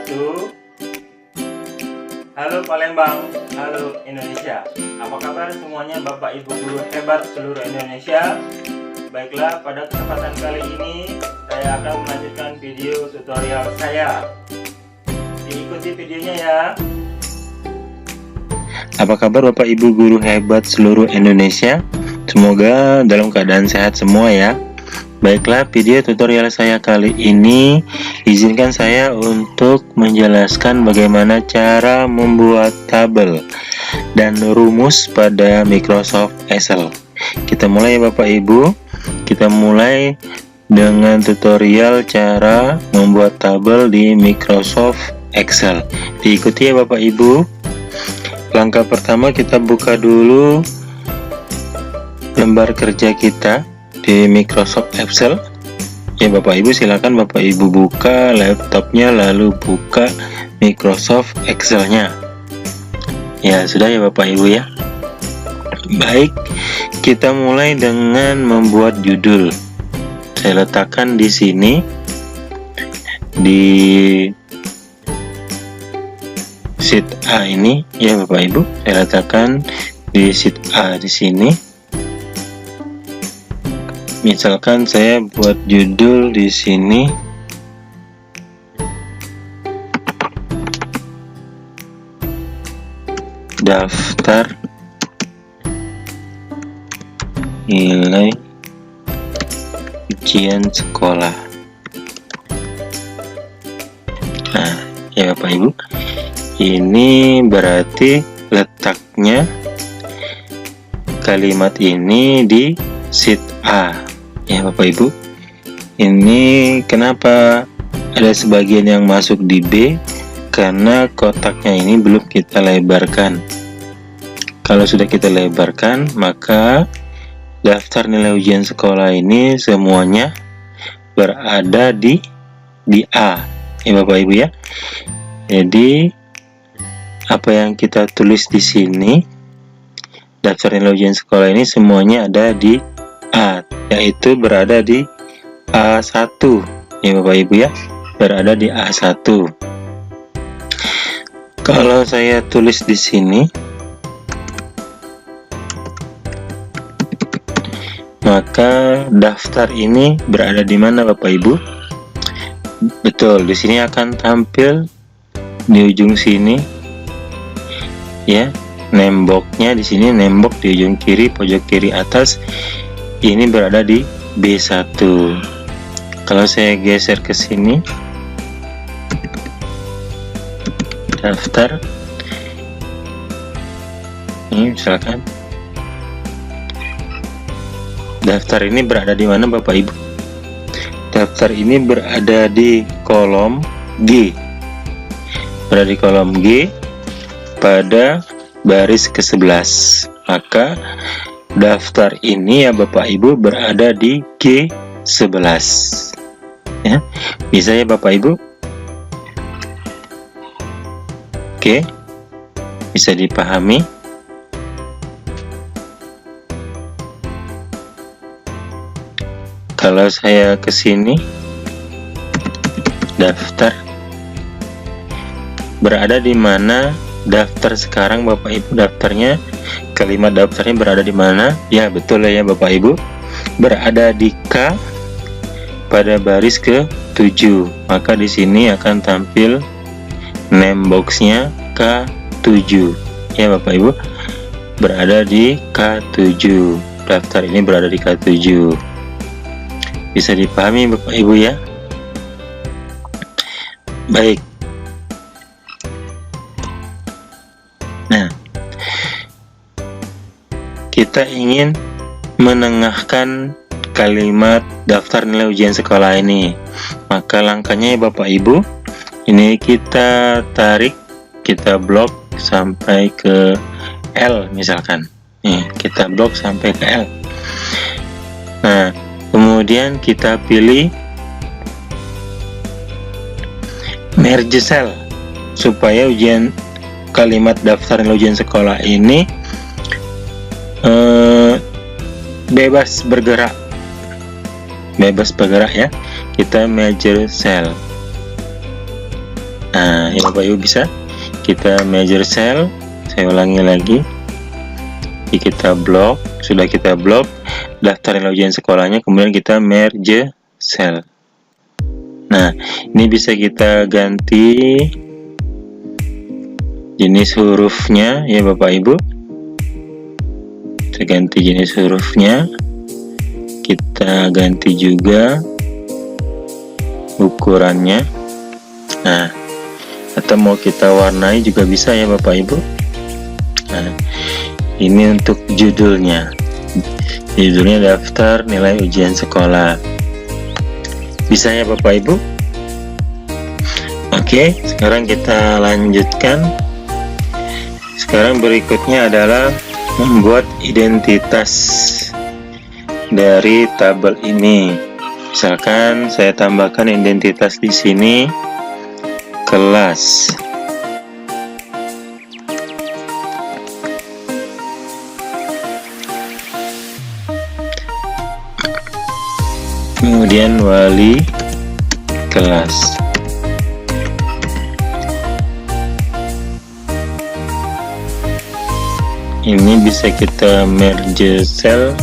wabarakatuh. Halo Palembang, halo Indonesia. Apa kabar semuanya Bapak Ibu guru hebat seluruh Indonesia? Baiklah, pada kesempatan kali ini saya akan melanjutkan video tutorial saya. Diikuti videonya ya. Apa kabar Bapak Ibu guru hebat seluruh Indonesia? Semoga dalam keadaan sehat semua ya. Baiklah, video tutorial saya kali ini izinkan saya untuk menjelaskan bagaimana cara membuat tabel dan rumus pada Microsoft Excel. Kita mulai ya Bapak Ibu. Kita mulai dengan tutorial cara membuat tabel di Microsoft Excel. Diikuti ya Bapak Ibu. Langkah pertama, kita buka dulu lembar kerja kita di Microsoft Excel ya Bapak Ibu. Silakan Bapak Ibu buka laptopnya lalu buka Microsoft Excel-nya ya. Sudah ya Bapak Ibu ya. Baik, kita mulai dengan membuat judul. Saya letakkan di sini di sheet A ini ya Bapak Ibu. Saya letakkan di sheet A di sini. Misalkan saya buat judul di sini daftar nilai ujian sekolah. Nah, ya Bapak Ibu, ini berarti letaknya kalimat ini di sheet A. Ya Bapak Ibu, ini kenapa ada sebagian yang masuk di B? Karena kotaknya ini belum kita lebarkan. Kalau sudah kita lebarkan, maka daftar nilai ujian sekolah ini semuanya berada di A ya Bapak Ibu ya. Jadi apa yang kita tulis di sini, daftar nilai ujian sekolah ini semuanya ada di A, yaitu berada di A1 ya Bapak Ibu ya, berada di A1. Kalau saya tulis di sini, maka daftar ini berada di mana Bapak Ibu? Betul, di sini akan tampil di ujung sini ya, name box-nya di sini, name box di ujung kiri pojok kiri atas. Ini berada di B1. Kalau saya geser ke sini, daftar ini misalkan, daftar ini berada di mana Bapak Ibu? Daftar ini berada di kolom G, berada di kolom G pada baris ke-11. Maka daftar ini ya Bapak Ibu berada di G11 ya. Bisa ya Bapak Ibu? Oke, bisa dipahami. Kalau saya ke sini, daftar berada di mana? Daftar sekarang Bapak Ibu, daftarnya, kalimat daftarnya berada di mana? Ya betul ya Bapak Ibu, berada di K pada baris ke-7. Maka di sini akan tampil name box-nya K7 ya Bapak Ibu, berada di K7. Daftar ini berada di K7. Bisa dipahami Bapak Ibu ya. Baik. Nah, kita ingin menengahkan kalimat daftar nilai ujian sekolah ini. Maka langkahnya ya Bapak Ibu, ini kita tarik, kita blok sampai ke L misalkan. Nih, kita blok sampai ke L. Nah, kemudian kita pilih merge cell supaya kalimat daftar nilai ujian sekolah ini bebas bergerak ya. Kita merge cell. Nah, ya Bapak Ibu, bisa kita measure cell. Saya ulangi lagi. Jadi kita blok, sudah kita blok daftar nilai ujian sekolahnya, kemudian kita merge cell. Nah, ini bisa kita ganti jenis hurufnya ya Bapak Ibu. Kita ganti jenis hurufnya, kita ganti juga ukurannya. Nah, atau mau kita warnai juga bisa ya Bapak Ibu. Nah, ini untuk judulnya daftar nilai ujian sekolah, bisa ya Bapak Ibu. Oke, sekarang kita lanjutkan. Sekarang berikutnya adalah membuat identitas dari tabel ini. Misalkan saya tambahkan identitas di sini kelas. Kemudian wali kelas. Ini bisa kita merge cell.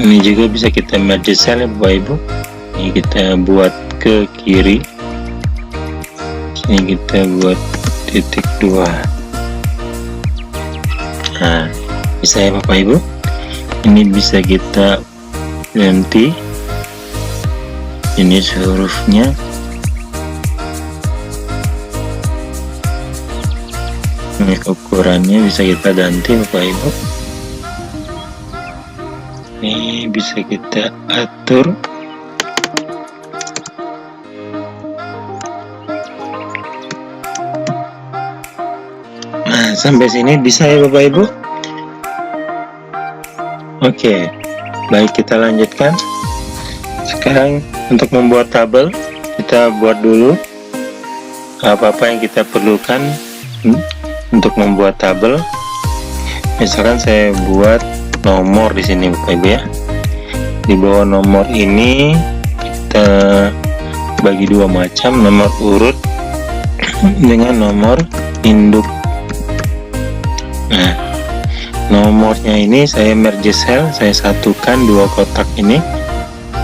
Ini juga bisa kita merge cell ya Bapak Ibu. Ini kita buat ke kiri, sini kita buat titik 2. Nah, bisa ya Bapak Ibu. Ini bisa kita ganti jenis hurufnya. Ini ukurannya bisa kita ganti Bapak Ibu. Ini bisa kita atur. Nah, sampai sini bisa ya Bapak Ibu. Oke, baik, kita lanjutkan. Sekarang untuk membuat tabel, kita buat dulu apa-apa yang kita perlukan untuk membuat tabel. Misalkan saya buat nomor di sini Bapak Ibu ya. Di bawah nomor ini kita bagi dua macam, nomor urut dengan nomor induk. Nah, nomornya ini saya merge cell, saya satukan dua kotak ini,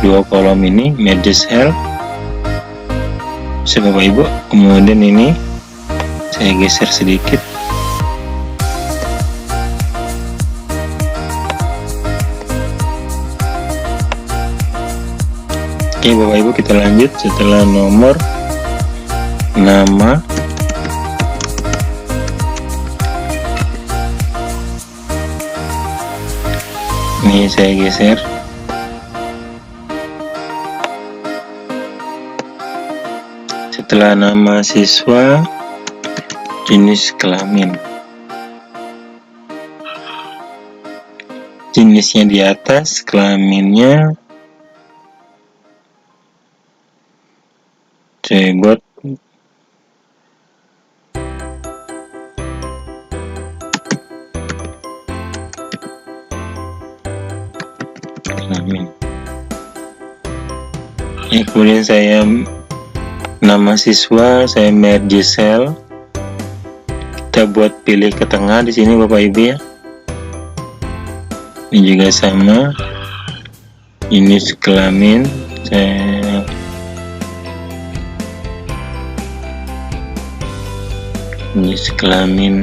dua kolom ini, merge cell. Bisa Bapak Ibu. Kemudian ini saya geser sedikit. Oke Bapak Ibu, kita lanjut. Setelah nomor, nama, ini saya geser. Setelah nama siswa, jenis kelamin, jenisnya di atas, kelaminnya saya buat kelamin. Ya, kemudian saya nama siswa, saya merge cell. Kita buat pilih ke tengah di sini Bapak Ibu ya. Ini juga sama, jenis kelamin, saya jenis kelamin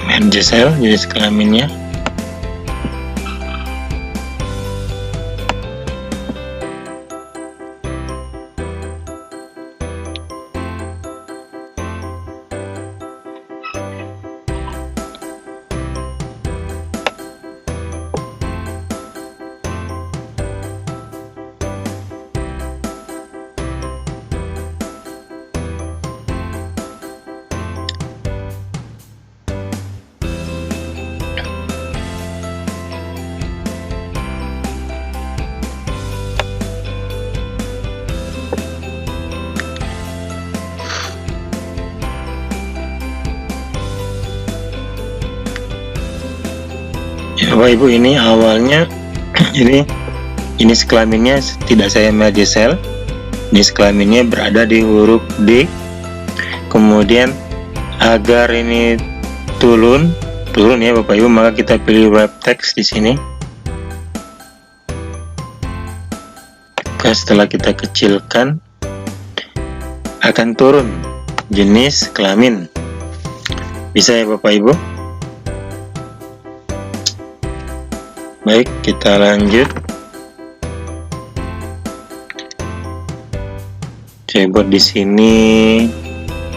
merge cell, jenis kelaminnya. Bapak Ibu, ini awalnya ini kelaminnya tidak saya merge cell. Ini kelaminnya berada di huruf D. Kemudian agar ini turun ya Bapak Ibu, maka kita pilih wrap text di sini. Setelah kita kecilkan, akan turun jenis kelamin. Bisa ya Bapak Ibu? Baik, kita lanjut. Saya buat di sini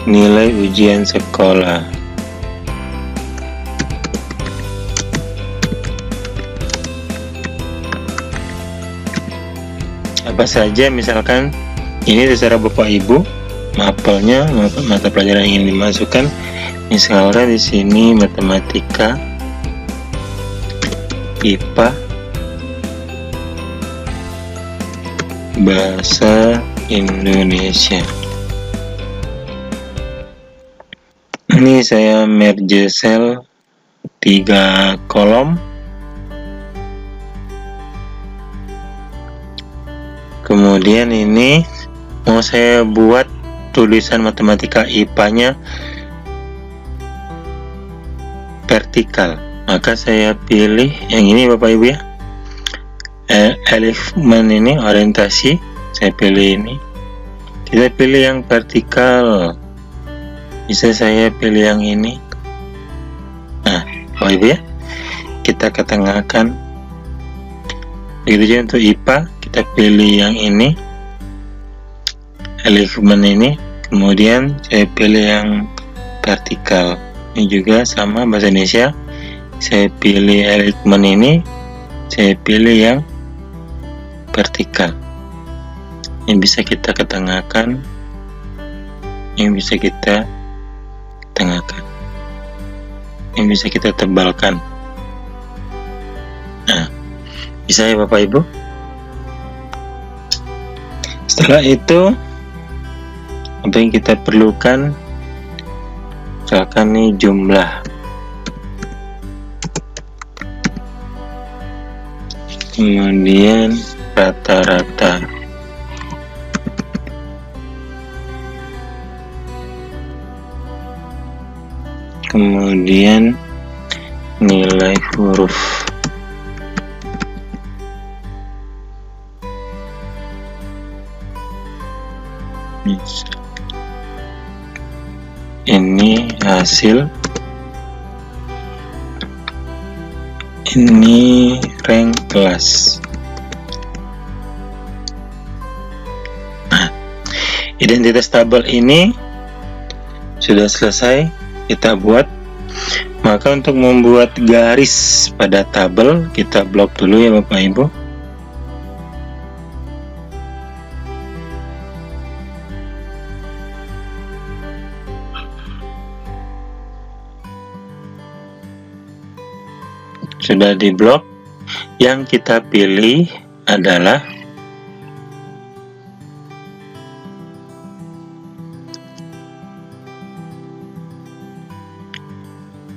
nilai ujian sekolah. Apa saja, misalkan ini terserah Bapak Ibu mapelnya, mata pelajaran yang ingin dimasukkan. Misalnya di sini matematika, IPA, bahasa Indonesia. Ini saya merge cell 3 kolom. Kemudian ini mau saya buat tulisan matematika IPA-nya vertikal, maka saya pilih yang ini Bapak Ibu ya. Elemen ini orientasi, saya pilih ini. Kita pilih yang vertikal, bisa saya pilih yang ini. Nah Bapak Ibu ya, kita ketengahkan. Begitu juga untuk IPA, kita pilih yang ini, elemen ini. Kemudian saya pilih yang vertikal. Ini juga sama bahasa Indonesia, saya pilih elemen ini, saya pilih yang vertikal. Yang bisa kita ketengahkan, yang bisa kita tengahkan, yang bisa kita tebalkan. Nah, bisa ya Bapak Ibu. Setelah itu, apa yang kita perlukan, misalkan nih jumlah. Kemudian rata-rata. Kemudian nilai huruf. Ini hasil, ini rank kelas. Nah, identitas tabel ini sudah selesai kita buat. Maka untuk membuat garis pada tabel, kita blok dulu ya Bapak Ibu. Sudah di blok, yang kita pilih adalah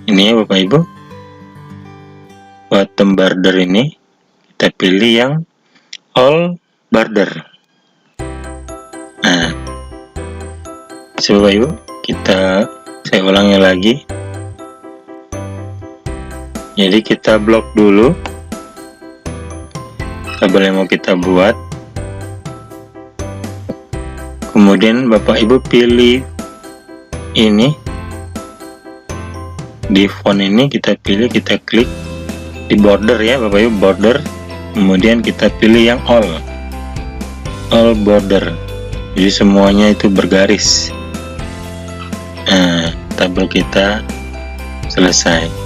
ini ya Bapak Ibu, bottom border ini kita pilih yang all border. Nah, Bapak Ibu, saya ulangi lagi. Jadi kita blok dulu tabel yang mau kita buat. Kemudian Bapak Ibu pilih ini. Di font ini kita pilih, kita klik di border ya Bapak Ibu, border. Kemudian kita pilih yang all border. Jadi semuanya itu bergaris. Nah, tabel kita selesai.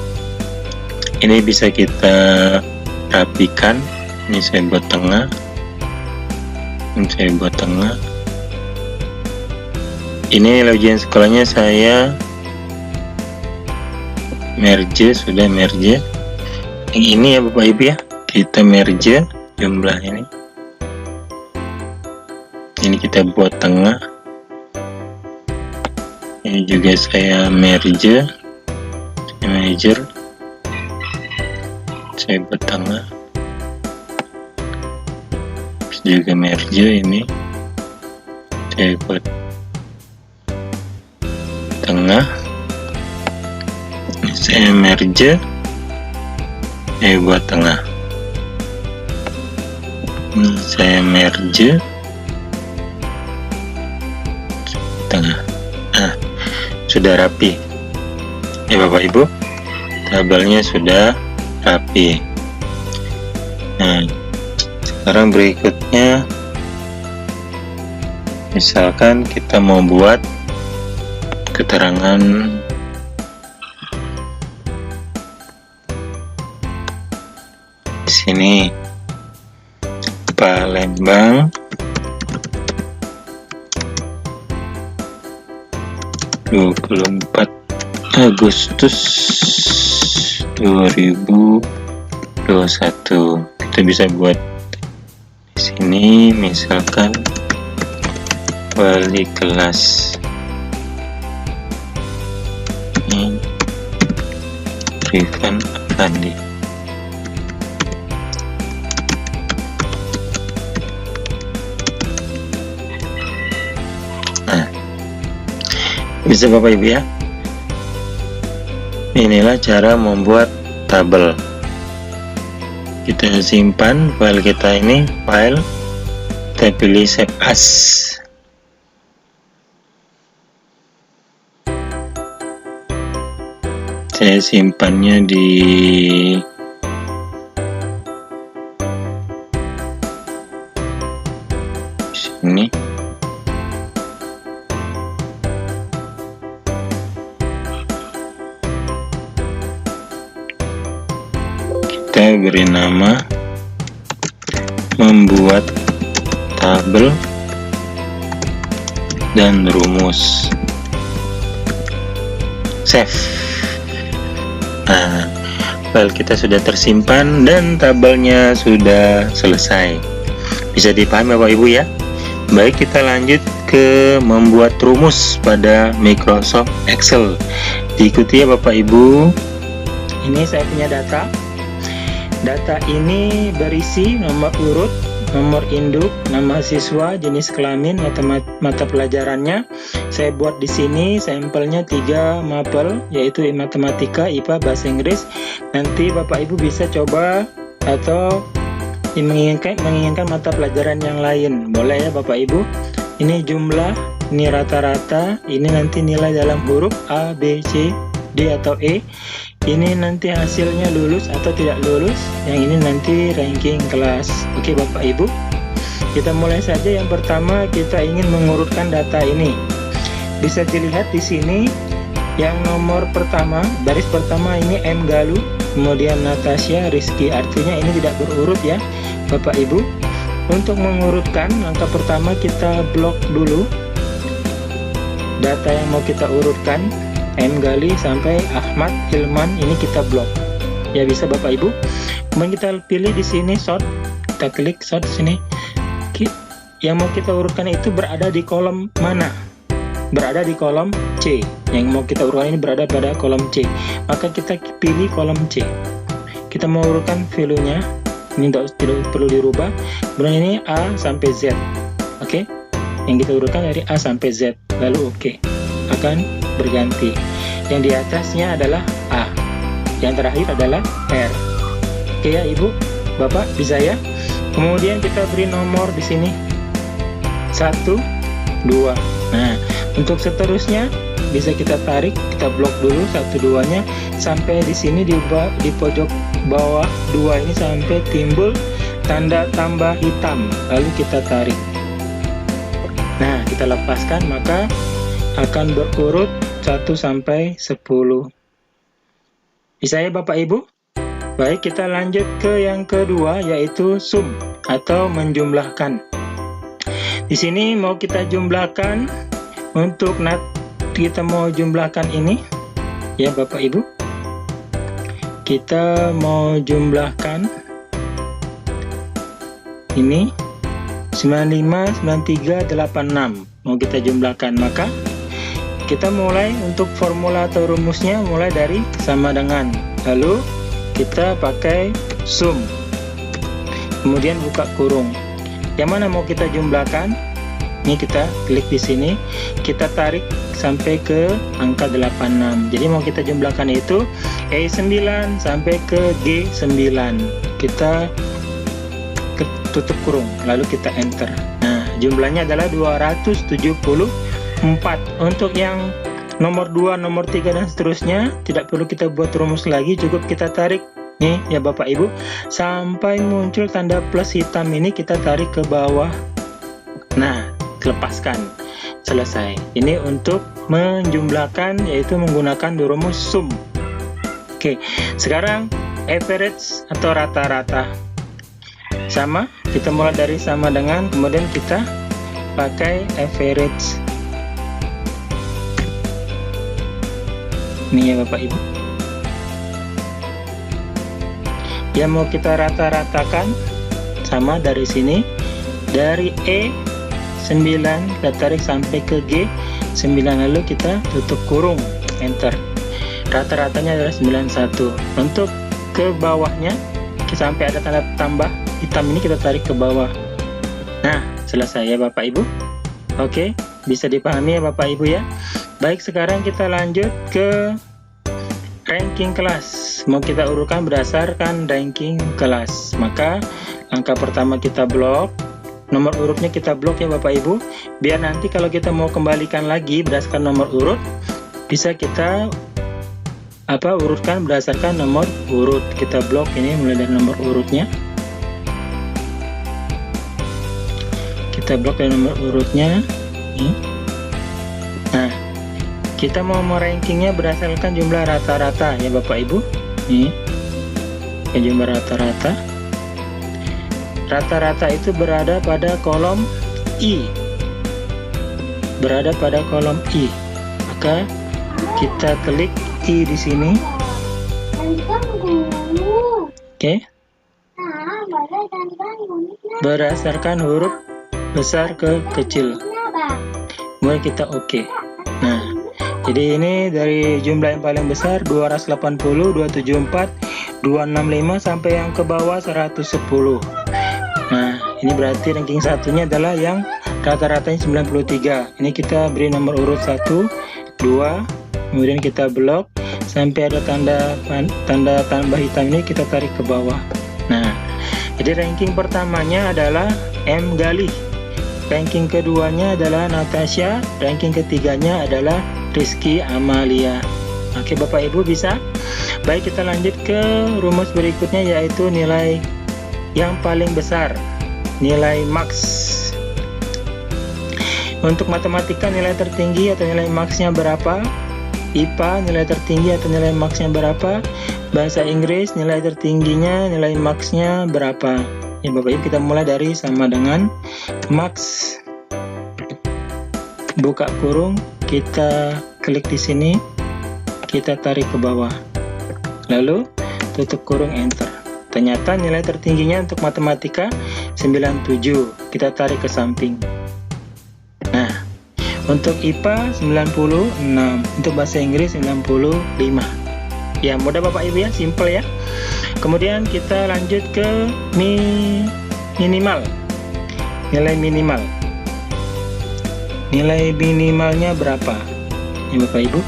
Ini bisa kita rapikan. Ini saya buat tengah, ini saya buat tengah. Ini ujian sekolahnya saya merge, sudah merge. Yang ini ya Bapak Ibu ya, kita merge jumlah ini. Ini kita buat tengah. Ini juga saya merge, saya buat tengah, juga merge ini saya buat tengah, ini saya merge, saya buat tengah, ini saya merge tengah. Nah, sudah rapi ya Bapak Ibu, tabelnya sudah rapi. Nah, sekarang berikutnya misalkan kita mau buat keterangan di sini, Palembang 24 Agustus 2021. Kita bisa buat di sini misalkan wali kelas ini Rifan Afandi. Nah, bisa Bapak Ibu ya. Inilah cara membuat tabel. Kita simpan file kita ini, file, kita pilih save as. Saya simpannya di sini. Kita beri nama membuat tabel dan rumus, save. Nah, file kita sudah tersimpan dan tabelnya sudah selesai. Bisa dipahami Bapak Ibu ya. Baik, kita lanjut ke membuat rumus pada Microsoft Excel. Diikuti ya Bapak Ibu. Ini saya punya data. Data ini berisi nomor urut, nomor induk, nama siswa, jenis kelamin, mata pelajarannya. Saya buat di sini sampelnya 3 mapel, yaitu matematika, IPA, bahasa Inggris. Nanti Bapak Ibu bisa coba atau menginginkan mata pelajaran yang lain, boleh ya Bapak Ibu. Ini jumlah, ini rata-rata, ini nanti nilai dalam huruf A, B, C, D atau E. Ini nanti hasilnya lulus atau tidak lulus. Yang ini nanti ranking kelas. Oke Bapak Ibu, kita mulai saja. Yang pertama kita ingin mengurutkan data ini. Bisa dilihat di sini yang nomor pertama, baris pertama ini M Galuh, kemudian Natasha, Rizky. Artinya ini tidak berurut ya Bapak Ibu. Untuk mengurutkan, langkah pertama kita blok dulu data yang mau kita urutkan. M Gali sampai Ahmad Hilman ini kita blok. Ya bisa Bapak Ibu. Kemudian kita pilih di sini sort. Kita klik sort sini. Yang mau kita urutkan itu berada di kolom mana? Berada di kolom C. Yang mau kita urutkan ini berada pada kolom C. Maka kita pilih kolom C. Kita mau urutkan value-nya. Ini tidak perlu dirubah. Kemudian ini A sampai Z. Oke. Yang kita urutkan dari A sampai Z. Lalu oke. Akan berganti. Yang di atasnya adalah A, yang terakhir adalah R. Oke ya Ibu, Bapak, bisa ya. Kemudian kita beri nomor di sini 1, 2. Nah, untuk seterusnya bisa kita tarik, kita blok dulu 1, 2-nya sampai di sini di pojok bawah 2 ini sampai timbul tanda tambah hitam. Lalu kita tarik. Nah, kita lepaskan, maka akan berurut 1 sampai 10. Bisa ya Bapak Ibu? Baik, kita lanjut ke yang kedua, yaitu sum atau menjumlahkan. Di sini mau kita jumlahkan. Untuk kita mau jumlahkan ini ya Bapak Ibu. Kita mau jumlahkan ini 95, 93, 86. Mau kita jumlahkan, maka kita mulai untuk formula atau rumusnya mulai dari sama dengan. Lalu kita pakai sum. Kemudian buka kurung. Yang mana mau kita jumlahkan? Ini kita klik di sini, kita tarik sampai ke angka 86. Jadi mau kita jumlahkan itu E9 sampai ke G9. Kita tutup kurung, lalu kita enter. Nah, jumlahnya adalah 274. Untuk yang nomor 2, nomor 3 dan seterusnya tidak perlu kita buat rumus lagi, cukup kita tarik nih ya Bapak Ibu sampai muncul tanda plus hitam ini, kita tarik ke bawah. Nah, lepaskan, selesai. Ini untuk menjumlahkan, yaitu menggunakan rumus sum. Oke, sekarang average atau rata-rata. Sama, kita mulai dari sama dengan, kemudian kita pakai average. Ini ya Bapak Ibu. Yang mau kita rata-ratakan, sama dari sini, dari E9 kita tarik sampai ke G9, lalu kita tutup kurung, enter. Rata-ratanya adalah 91. Untuk ke bawahnya sampai ada tanda tambah hitam ini kita tarik ke bawah. Nah, selesai ya Bapak Ibu. Oke, bisa dipahami ya Bapak Ibu ya. Baik, sekarang kita lanjut ke ranking kelas. Mau kita urutkan berdasarkan ranking kelas. Maka angka pertama kita blok, nomor urutnya kita blok ya Bapak Ibu, biar nanti kalau kita mau kembalikan lagi berdasarkan nomor urut, bisa kita urutkan berdasarkan nomor urut. Kita blok ini mulai dari nomor urutnya, kita blok dari nomor urutnya ini. Nah, kita mau merankingnya berdasarkan jumlah rata-rata ya Bapak Ibu. Nih ya, jumlah rata-rata. Rata-rata itu berada pada kolom I, berada pada kolom I. Maka kita klik I di sini. Oke. Berdasarkan huruf besar ke kecil. Kemudian kita oke. Nah, jadi ini dari jumlah yang paling besar 280, 274, 265 sampai yang ke bawah 110. Nah, ini berarti ranking satunya adalah yang rata-ratanya 93. Ini kita beri nomor urut 1, 2, kemudian kita blok sampai ada tanda tambah hitam ini, kita tarik ke bawah. Nah, jadi ranking pertamanya adalah M. Galih, ranking keduanya adalah Natasha, ranking ketiganya adalah Rizky Amalia. Oke Bapak Ibu, bisa? Baik, kita lanjut ke rumus berikutnya, yaitu nilai yang paling besar, nilai max. Untuk matematika nilai tertinggi atau nilai maksnya berapa? IPA nilai tertinggi atau nilai maksnya berapa? Bahasa Inggris nilai tertingginya, nilai maksnya berapa? Ya Bapak Ibu, kita mulai dari sama dengan max. Buka kurung, kita klik di sini, kita tarik ke bawah, lalu tutup kurung, enter. Ternyata nilai tertingginya untuk matematika 97, kita tarik ke samping. Nah, untuk IPA 96, untuk bahasa Inggris 95. Ya, mudah Bapak Ibu ya, simple ya. Kemudian kita lanjut ke minimal. Nilai minimal. Nilai minimalnya berapa? Ya Bapak Ibu,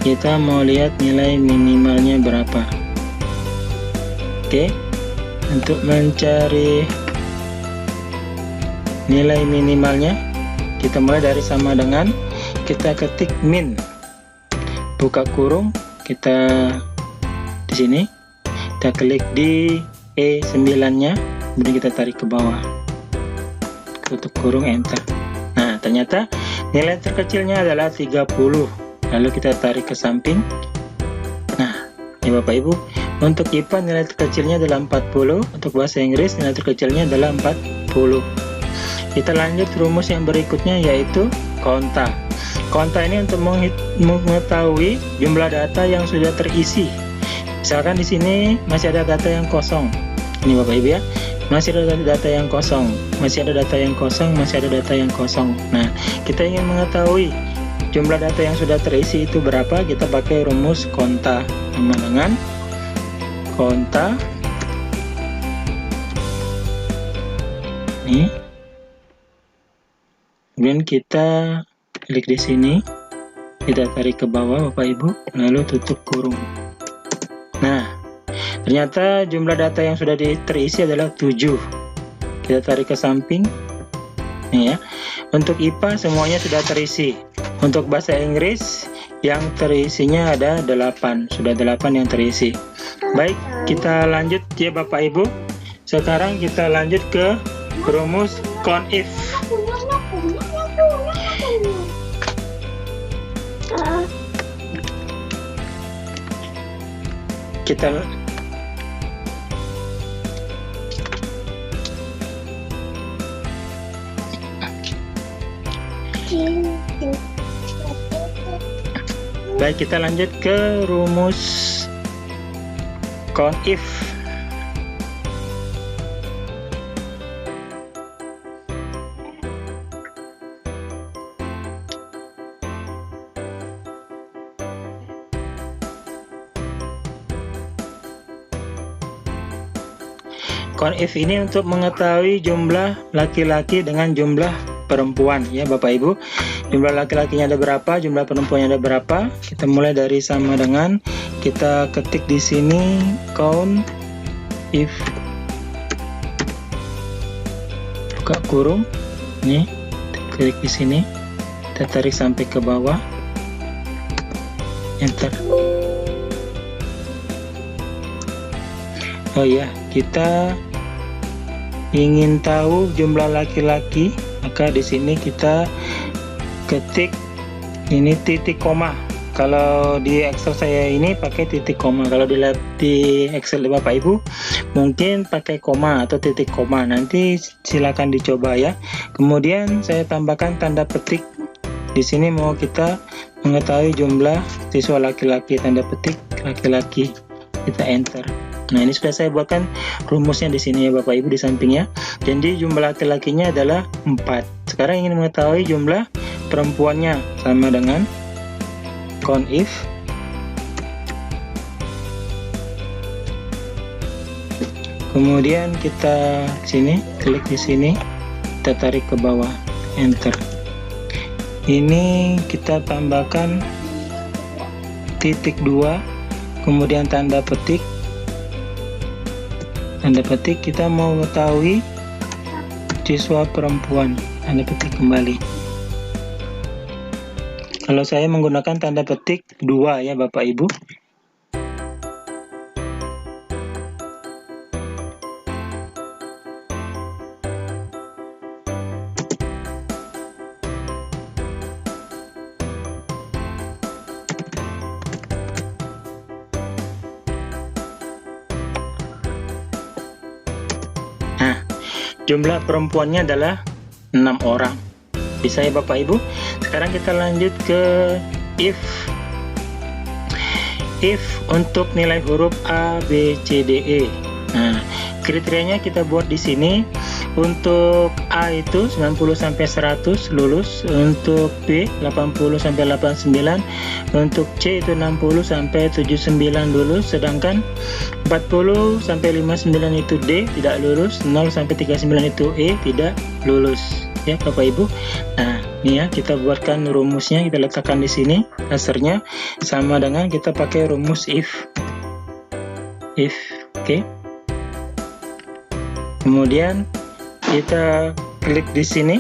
kita mau lihat nilai minimalnya berapa. Oke. Untuk mencari nilai minimalnya, kita mulai dari sama dengan, kita ketik min, buka kurung, kita di sini, kita klik di E9 nya, kemudian kita tarik ke bawah, tutup kurung, enter. Nah, ternyata nilai terkecilnya adalah 30, lalu kita tarik ke samping. Nah, ya Bapak Ibu, untuk IPA nilai terkecilnya adalah 40, untuk bahasa Inggris nilai terkecilnya adalah 40. Kita lanjut rumus yang berikutnya, yaitu konta. Konta ini untuk mengetahui jumlah data yang sudah terisi. Misalkan di sini masih ada data yang kosong. Ini Bapak Ibu ya, masih ada data yang kosong, masih ada data yang kosong, masih ada data yang kosong. Nah, kita ingin mengetahui jumlah data yang sudah terisi itu berapa, kita pakai rumus konta, sama dengan konta Nih. Kemudian kita klik di sini, kita tarik ke bawah Bapak Ibu, lalu tutup kurung. Nah, ternyata jumlah data yang sudah terisi adalah 7. Kita tarik ke samping. Nih ya. Untuk IPA semuanya sudah terisi. Untuk bahasa Inggris yang terisinya ada 8. Sudah 8 yang terisi. Baik, kita lanjut ya Bapak Ibu. Sekarang kita lanjut ke rumus CONIF. Kita baik, kita lanjut ke rumus CONIF. CONIF ini untuk mengetahui jumlah laki-laki dengan jumlah perempuan ya Bapak Ibu. Jumlah laki-lakinya ada berapa, jumlah perempuannya ada berapa. Kita mulai dari sama dengan, kita ketik di sini count if, buka kurung. Nih, klik di sini, kita tarik sampai ke bawah, enter. Oh ya, kita ingin tahu jumlah laki-laki, maka di sini kita ketik ini titik koma. Kalau di Excel saya ini pakai titik koma. Kalau di Excel Bapak Ibu mungkin pakai koma atau titik koma. Nanti silakan dicoba ya. Kemudian saya tambahkan tanda petik. Di sini mau kita mengetahui jumlah siswa laki-laki, tanda petik laki-laki. Kita enter. Nah, ini sudah saya buatkan rumusnya di sini ya Bapak Ibu di sampingnya. Jadi jumlah laki-lakinya adalah 4. Sekarang ingin mengetahui jumlah perempuannya, sama dengan CONIF kemudian kita sini klik di sini, kita tarik ke bawah, enter. Ini kita tambahkan titik 2, kemudian tanda petik. Tanda petik kita mau mengetahui siswa perempuan, tanda petik kembali. Kalau saya menggunakan tanda petik 2 ya Bapak Ibu. Nah, jumlah perempuannya adalah 6 orang. Bisa ya Bapak Ibu. Sekarang kita lanjut ke if. If untuk nilai huruf A, B, C, D, E. Nah, kriterianya kita buat di sini. Untuk A itu 90 sampai 100 lulus, untuk B 80 sampai 89, untuk C itu 60 sampai 79 lulus, sedangkan 40 sampai 59 itu D tidak lulus, 0 sampai 39 itu E tidak lulus. Ya Bapak Ibu. Nah, ini ya kita buatkan rumusnya, kita letakkan di sini dasarnya sama dengan kita pakai rumus if. Oke. Kemudian kita klik di sini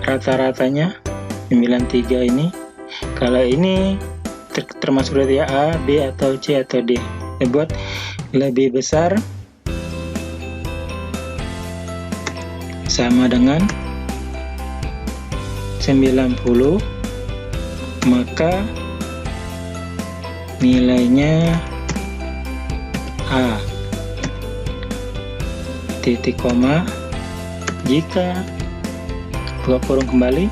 rata-ratanya 93 ini. Kalau ini termasuk berarti ya A, B atau C atau D. Kita buat lebih besar sama dengan 90, maka nilainya A. Titik koma. Jika buka kurung kembali,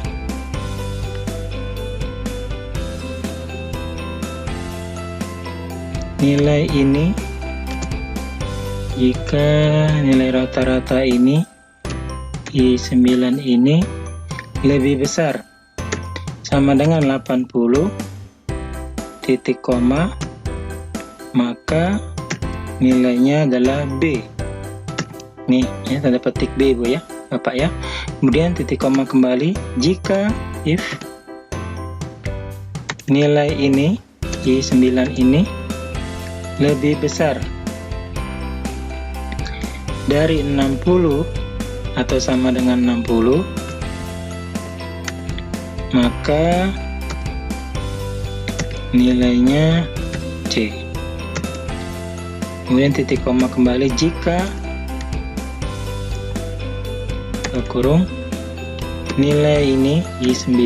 nilai ini, jika nilai rata-rata ini I9 ini lebih besar sama dengan 80 titik koma, maka nilainya adalah B. nih ya, tanda petik B Ibu ya, Bapak ya. Kemudian titik koma kembali, jika if nilai ini I9 ini lebih besar dari 60 atau sama dengan 60, maka nilainya C. Kemudian titik koma kembali, jika kurung nilai ini I9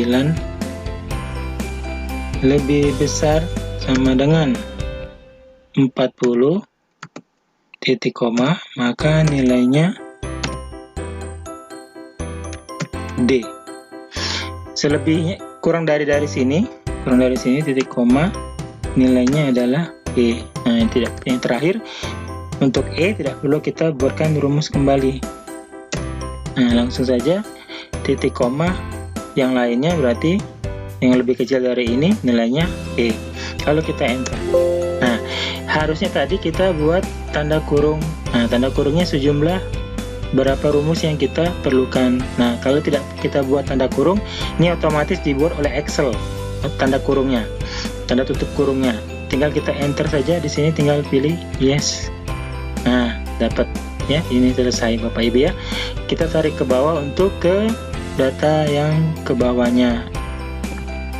lebih besar sama dengan 40 titik koma, maka nilainya D. Selebihnya kurang dari sini titik koma, nilainya adalah E. Nah, yang terakhir untuk E tidak perlu kita buatkan rumus kembali. Nah, langsung saja titik koma yang lainnya berarti yang lebih kecil dari ini nilainya E. Kalau kita enter, nah harusnya tadi kita buat tanda kurung. Nah, tanda kurungnya sejumlah berapa rumus yang kita perlukan. Nah, kalau tidak kita buat tanda kurung, ini otomatis dibuat oleh Excel tanda kurungnya, tanda tutup kurungnya. Tinggal kita enter saja di sini, tinggal pilih yes. Nah, dapat ya, ini selesai Bapak Ibu ya. Kita tarik ke bawah untuk ke data yang ke bawahnya.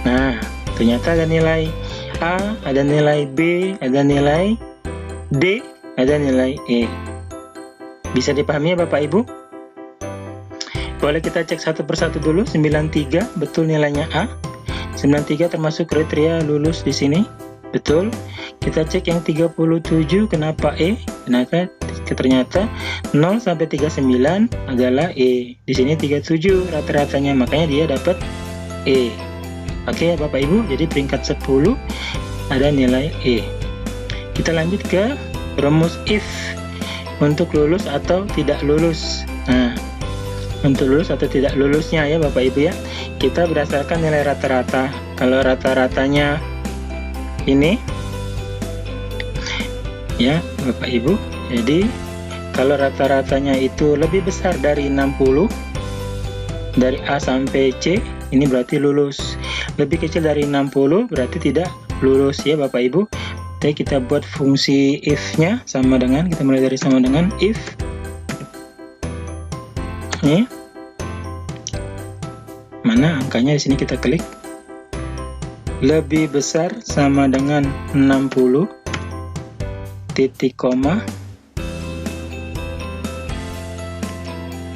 Nah, ternyata ada nilai A, ada nilai B, ada nilai D, ada nilai E. Bisa dipahami ya Bapak Ibu? Boleh kita cek satu persatu dulu. 93 betul nilainya A. 93 termasuk kriteria lulus di sini. Betul. Kita cek yang 37 kenapa E? Ternyata 0 sampai 39 adalah E. Di sini 37 rata-ratanya, makanya dia dapat E. Oke ya Bapak Ibu, jadi peringkat 10 ada nilai E. Kita lanjut ke rumus if untuk lulus atau tidak lulus. Nah, untuk lulus atau tidak lulusnya ya Bapak Ibu ya, kita berdasarkan nilai rata-rata. Kalau rata-ratanya ini ya Bapak Ibu, jadi kalau rata-ratanya itu lebih besar dari 60 dari A sampai C, ini berarti lulus. Lebih kecil dari 60 berarti tidak lulus ya Bapak Ibu. Jadi kita buat fungsi if-nya sama dengan, kita mulai dari sama dengan if ini mana angkanya, di sini kita klik, lebih besar sama dengan 60 titik koma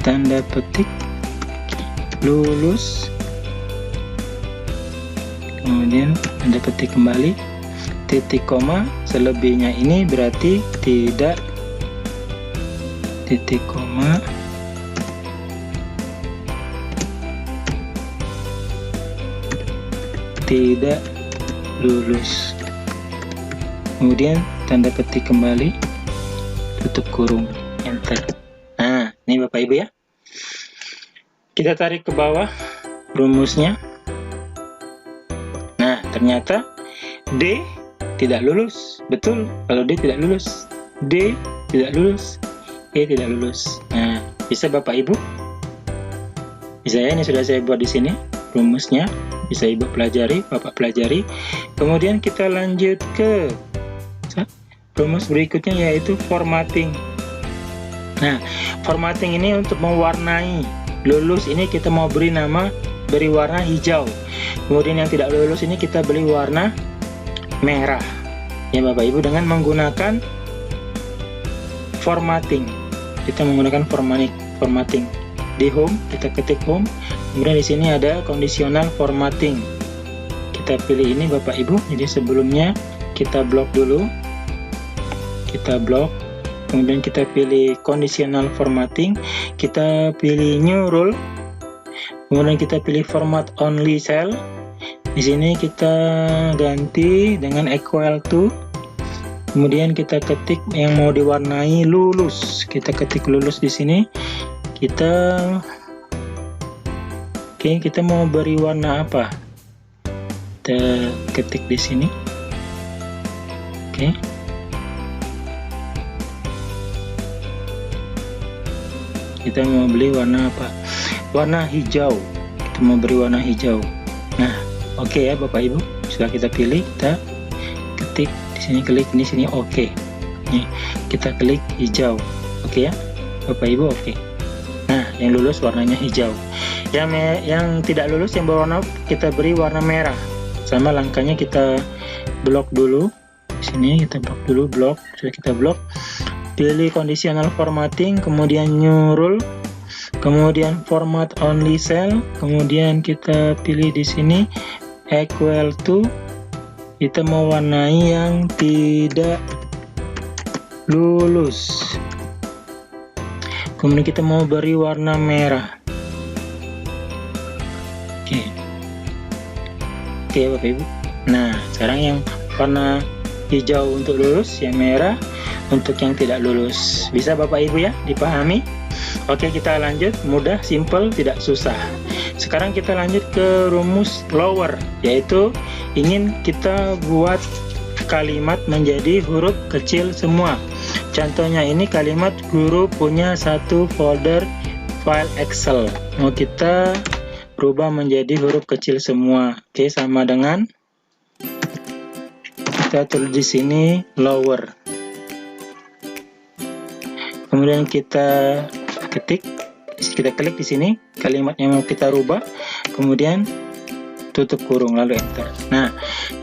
tanda petik lulus, kemudian tanda petik kembali titik koma, selebihnya ini berarti tidak, titik koma tidak lulus. Kemudian tanda petik kembali, tutup kurung, enter. Nah, ini Bapak Ibu ya. Kita tarik ke bawah rumusnya. Nah, ternyata D tidak lulus. Betul, kalau D tidak lulus, D tidak lulus, E tidak lulus. Nah, bisa Bapak Ibu? Bisa ya, ini sudah saya buat di sini rumusnya. Bisa Ibu pelajari, Bapak pelajari. Kemudian kita lanjut ke rumus berikutnya, yaitu formatting. Nah, formatting ini untuk mewarnai. Lulus ini kita mau beri nama, beri warna hijau. Kemudian yang tidak lulus ini kita beri warna merah. Ya Bapak Ibu, dengan menggunakan formatting. Kita menggunakan formatting. Di home, kita ketik home. Kemudian di sini ada conditional formatting. Kita pilih ini Bapak Ibu. Jadi sebelumnya kita blok dulu. Kita blok. Kemudian kita pilih conditional formatting. Kita pilih new rule. Kemudian kita pilih format only cell. Di sini kita ganti dengan equal to. Kemudian kita ketik yang mau diwarnai lulus. Kita ketik lulus di sini. Kita mau beri warna apa? Kita ketik di sini. Oke. Kita mau beli warna apa? Warna hijau. Kita mau beri warna hijau. Nah, oke ya Bapak Ibu. Setelah kita pilih, kita ketik di sini, klik di sini, oke. Nih, kita klik hijau. Oke ya, Bapak Ibu, oke. Nah, yang lulus warnanya hijau. Yang tidak lulus, yang berwarna, kita beri warna merah. Sama langkahnya, kita blok dulu. Di sini kita blok dulu, blok. Sudah kita blok. Pilih conditional formatting, kemudian new rule, kemudian format only cell, kemudian kita pilih di sini equal to. Kita mau warnai yang tidak lulus. Kemudian kita mau beri warna merah. Oke Bapak Ibu. Nah, sekarang yang warna hijau untuk lulus, yang merah untuk yang tidak lulus. Bisa Bapak Ibu ya dipahami? Oke, kita lanjut. Mudah, simple, tidak susah. Sekarang kita lanjut ke rumus lower, yaitu ingin kita buat kalimat menjadi huruf kecil semua. Contohnya ini kalimat guru punya satu folder file Excel. Mau kita berubah menjadi huruf kecil semua. Oke, sama dengan kita tulis di sini lower. Kemudian kita ketik, kita klik di sini kalimatnya mau kita rubah, kemudian tutup kurung lalu enter. Nah,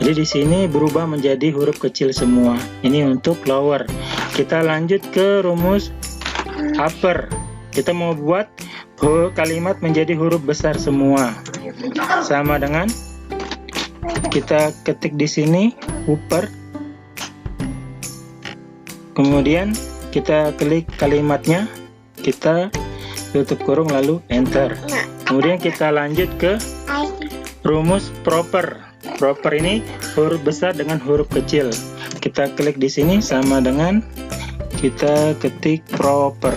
jadi di sini berubah menjadi huruf kecil semua. Ini untuk lower. Kita lanjut ke rumus upper. Kita mau buat kalimat menjadi huruf besar semua. Sama dengan kita ketik di sini upper. Kemudian kita klik kalimatnya, kita tutup kurung lalu enter. Kemudian kita lanjut ke rumus proper. Proper ini huruf besar dengan huruf kecil. Kita klik di sini sama dengan kita ketik proper.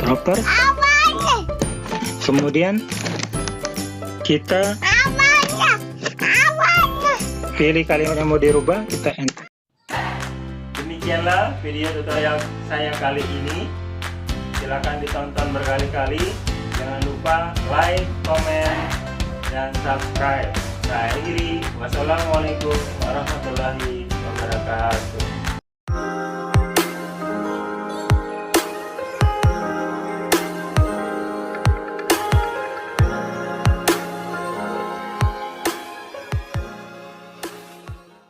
Proper. Kemudian kita pilih kalimat yang mau dirubah, kita enter. Demikianlah video tutorial saya kali ini. Silahkan ditonton berkali-kali. Jangan lupa like, komen, dan subscribe. Saya akhiri. Wassalamualaikum warahmatullahi